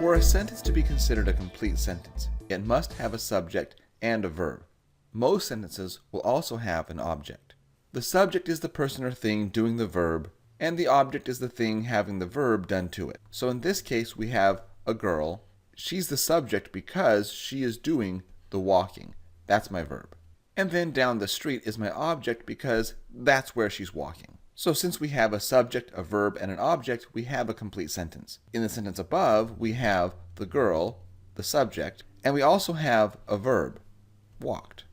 For a sentence to be considered a complete sentence, it must have a subject and a verb. Most sentences will also have an object. The subject is the person or thing doing the verb, and the object is the thing having the verb done to it. So in this case, we have a girl. She's the subject because she is doing the walking. That's my verb. And then down the street is my object because that's where she's walking. So since we have a subject, a verb, and an object, we have a complete sentence. In the sentence above, we have the girl, the subject, and we also have a verb, walked.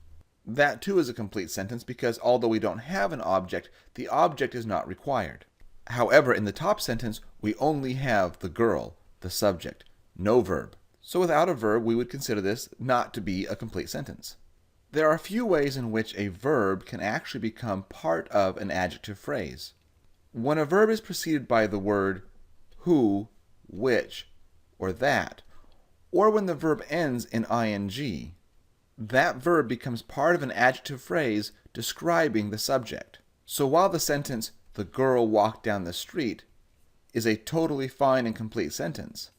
That too is a complete sentence because although we don't have an object, the object is not required. However, in the top sentence, we only have the girl, the subject, no verb. So without a verb, we would consider this not to be a complete sentence. There are a few ways in which a verb can actually become part of an adjective phrase. When a verb is preceded by the word who, which, or that, or when the verb ends in ing, that verb becomes part of an adjective phrase describing the subject. So while the sentence, "the girl walked down the street," is a totally fine and complete sentence,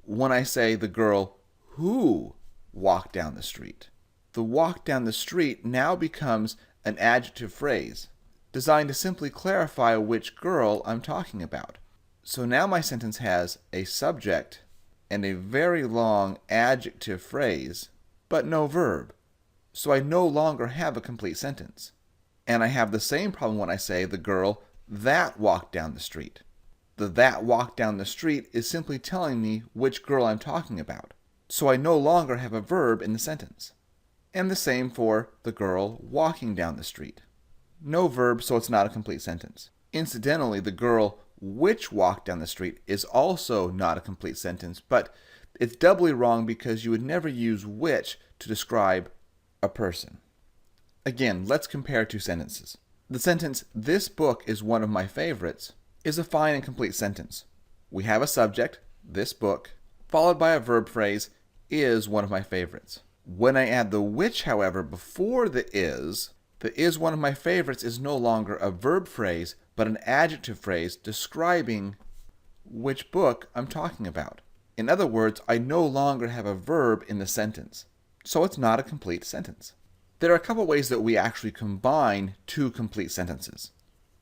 when I say the girl who walked down the street, the walk down the street now becomes an adjective phrase designed to simply clarify which girl I'm talking about. So now my sentence has a subject and a very long adjective phrase, but no verb. So I no longer have a complete sentence. And I have the same problem when I say the girl that walked down the street. The that walked down the street is simply telling me which girl I'm talking about. So I no longer have a verb in the sentence. And the same for the girl walking down the street. No verb, so it's not a complete sentence. Incidentally, the girl which walked down the street is also not a complete sentence, but it's doubly wrong because you would never use which to describe a person. Again, let's compare two sentences. The sentence, "This book is one of my favorites," is a fine and complete sentence. We have a subject, this book, followed by a verb phrase, "is one of my favorites." When I add the which, however, before the is one of my favorites is no longer a verb phrase, but an adjective phrase describing which book I'm talking about. In other words, I no longer have a verb in the sentence, so it's not a complete sentence. There are a couple ways that we actually combine two complete sentences.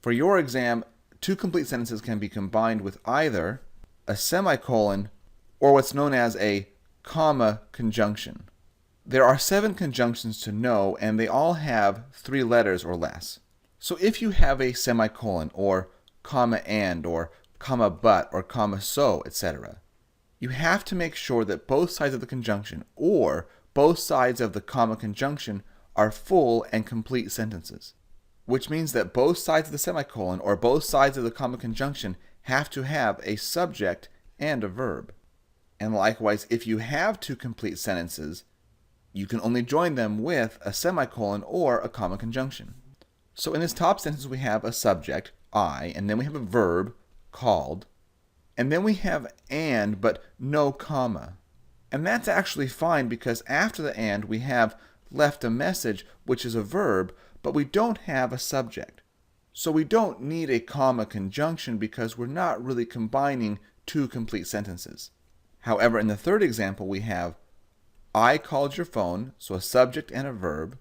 For your exam, two complete sentences can be combined with either a semicolon or what's known as a comma conjunction. There are 7 conjunctions to know, and they all have 3 letters or less. So if you have a semicolon, or comma and, or comma but, or comma so, etc., you have to make sure that both sides of the conjunction, or both sides of the comma conjunction, are full and complete sentences. Which means that both sides of the semicolon, or both sides of the comma conjunction, have to have a subject and a verb. And likewise, if you have 2 complete sentences, you can only join them with a semicolon or a comma conjunction. So in this top sentence we have a subject, I, and then we have a verb, called, and then we have and, but no comma. And that's actually fine because after the and we have left a message, which is a verb, but we don't have a subject. So we don't need a comma conjunction because we're not really combining 2 complete sentences. However, in the third example we have I called your phone, so a subject and a verb.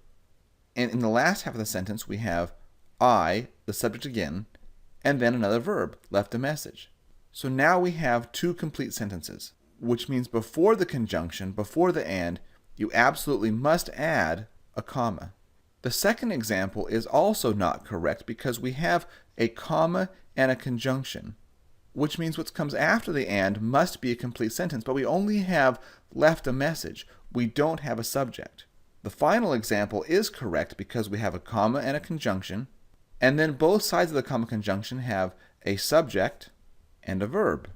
And in the last half of the sentence, we have I, the subject again, and then another verb, left a message. So now we have 2 complete sentences, which means before the conjunction, before the and, you absolutely must add a comma. The second example is also not correct because we have a comma and a conjunction, which means what comes after the and must be a complete sentence, but we only have left a message. We don't have a subject. The final example is correct because we have a comma and a conjunction, and then both sides of the comma conjunction have a subject and a verb.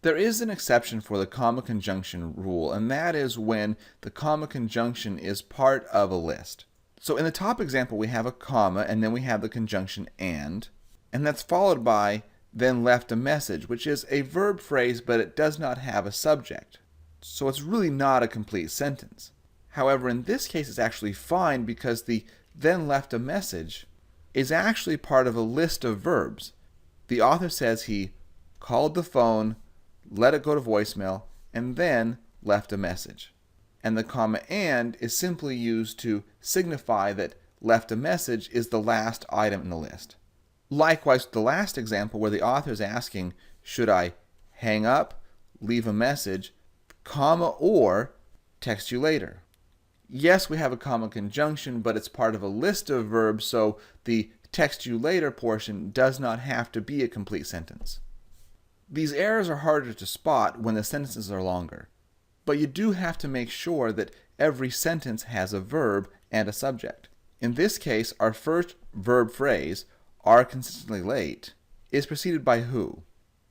There is an exception for the comma conjunction rule, and that is when the comma conjunction is part of a list. So in the top example, we have a comma, and then we have the conjunction and that's followed by then left a message, which is a verb phrase, but it does not have a subject. So it's really not a complete sentence. However, in this case, it's actually fine because the then left a message is actually part of a list of verbs. The author says he called the phone, let it go to voicemail, and then left a message. And the comma "and" is simply used to signify that left a message is the last item in the list. Likewise, the last example where the author is asking, should I hang up, leave a message, comma, or text you later? Yes, we have a comma conjunction, but it's part of a list of verbs, so the text you later portion does not have to be a complete sentence. These errors are harder to spot when the sentences are longer, but you do have to make sure that every sentence has a verb and a subject. In this case, our first verb phrase, are consistently late, is preceded by who.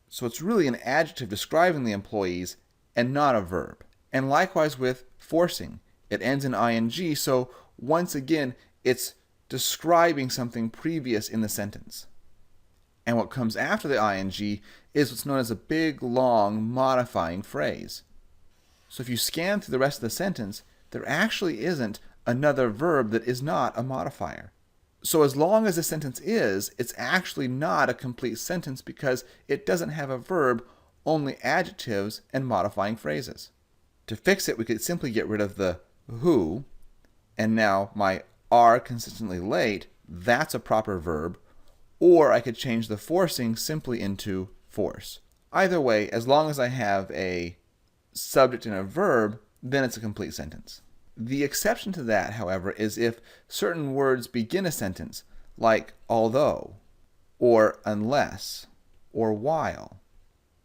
So it's really an adjective describing the employees and not a verb. And likewise with forcing. It ends in ing, so once again, it's describing something previous in the sentence. And what comes after the ing is what's known as a big, long, modifying phrase. So if you scan through the rest of the sentence, there actually isn't another verb that is not a modifier. So as long as the sentence is, it's actually not a complete sentence because it doesn't have a verb, only adjectives and modifying phrases. To fix it, we could simply get rid of the who, and now my are consistently late, that's a proper verb, or I could change the forcing simply into force. Either way, as long as I have a subject and a verb, then it's a complete sentence. The exception to that, however, is if certain words begin a sentence, like although, or unless, or while.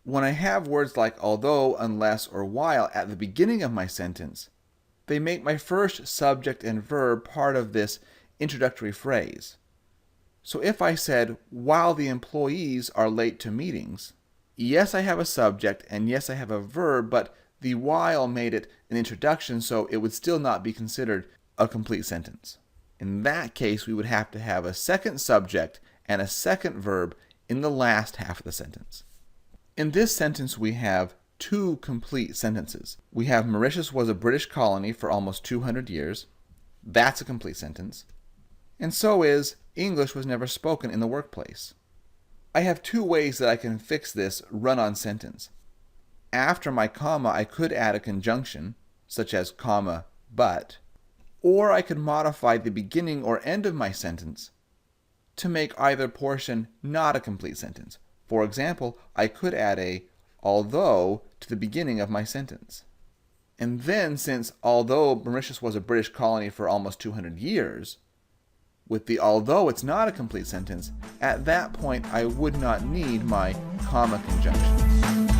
When I have words like although, unless, or while at the beginning of my sentence, they make my first subject and verb part of this introductory phrase. So if I said, while the employees are late to meetings, yes, I have a subject, and yes, I have a verb, but the while made it an introduction, so it would still not be considered a complete sentence. In that case, we would have to have a second subject and a second verb in the last half of the sentence. In this sentence, we have two complete sentences. We have Mauritius was a British colony for almost 200 years. That's a complete sentence. And so is English was never spoken in the workplace. I have two ways that I can fix this run-on sentence. After my comma, I could add a conjunction, such as comma, but, or I could modify the beginning or end of my sentence to make either portion not a complete sentence. For example, I could add a although to the beginning of my sentence. And then, since although Mauritius was a British colony for almost 200 years, with the although it's not a complete sentence, at that point I would not need my comma conjunction.